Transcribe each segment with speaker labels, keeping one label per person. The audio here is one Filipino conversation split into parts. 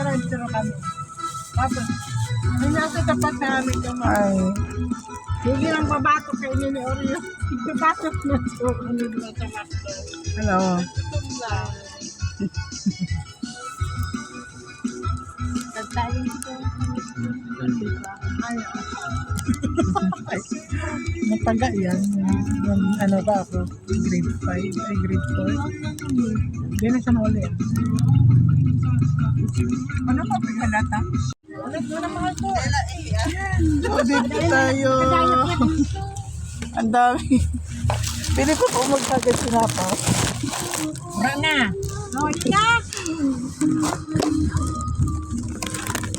Speaker 1: nag-drive-thru kami. Tapos, may nasa tapat namin kami.
Speaker 2: Ay.
Speaker 1: Hindi lang babatok kay Nini Oreo. Babatok na ito. Ano na sa makto.
Speaker 2: Ano?
Speaker 1: Gutom lang. Nagtayo nito. Ay,
Speaker 2: Mataga yan. Yung ano ba ako? Grade 5? Ay, grade 4? Hindi na siya mauli yan.
Speaker 1: ano ba pagkalata? Ulit mo na mahal ko.
Speaker 2: Dito tayo. Ang dami. Pili ko po magkagad sinapas.
Speaker 1: Mura na. Load na.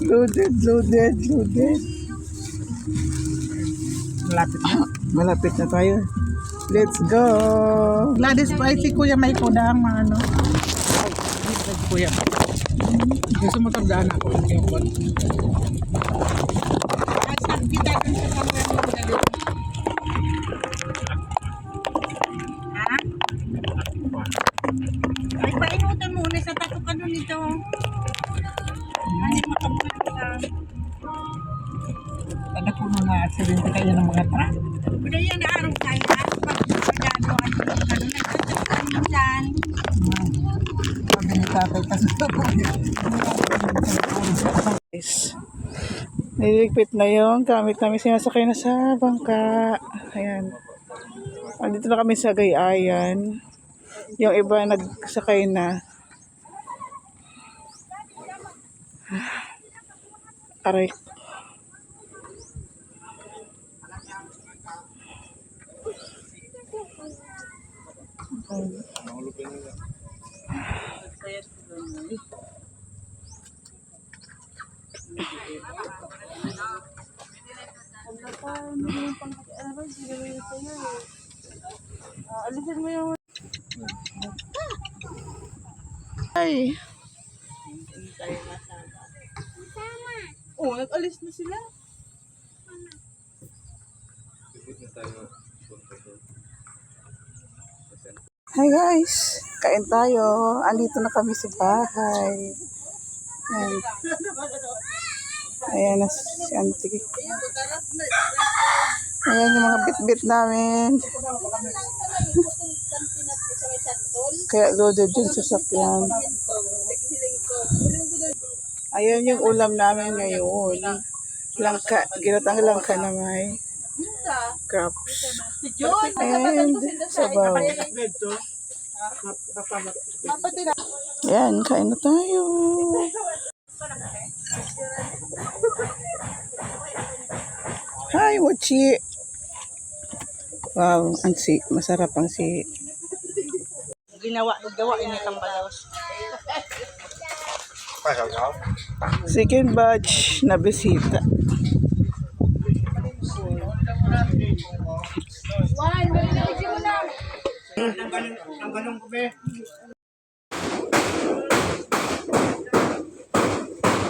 Speaker 2: Loaded, loaded, loaded.
Speaker 1: Malapit na.
Speaker 2: Malapit na tayo. Let's go.
Speaker 1: Gladys pa si Kuya may kudang ano.
Speaker 2: Kuya. Gusto mo tandaan ako.
Speaker 1: Asan kita dun sa kamera mo dali. Ha? Ay, painutan muna sa tatukan nun ito. Ay, makabulit ka.
Speaker 2: Tada ko na accident kayo ng mga truck.
Speaker 1: Pero yan na araw tayo. Pagkagano at pagkagano. Nagtatukan mo dyan.
Speaker 2: Sabi ni tatay kasi guys, niligpit na yung gamit namin, sinasakay na sa bangka. Ayan. Andito na kami sa Gayayan. Yung iba nagsakay na. Aray.
Speaker 1: Alisin mo yung...
Speaker 2: Ay.
Speaker 1: Oh, nag-alis na sila.
Speaker 2: Hi guys, kain tayo. Andito na kami sa bahay. Ayan. Ayan na si Auntie. Ayan yung mga bit-bit namin. Kaya loaded yung sasakyan. Ayan yung ulam namin ngayon. Langka, ginatang langka na may crabs. And sabaw. Ayan, kain na tayo. Hi, Wachi. Wow, ang si, masarap ang si.
Speaker 1: Gawa ini Tambalos.
Speaker 2: Second batch na bisita.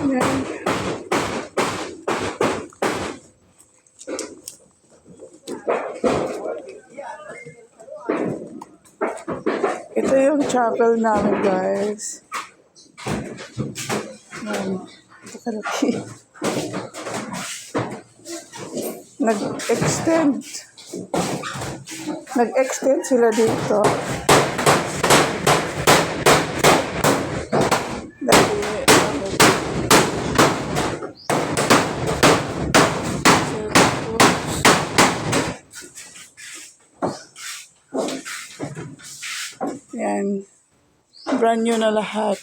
Speaker 2: Ayan. Ito yung chapel namin, guys. Ayan. Ito kalaki. Nag-extend sila dito. Yan. Brand new na lahat.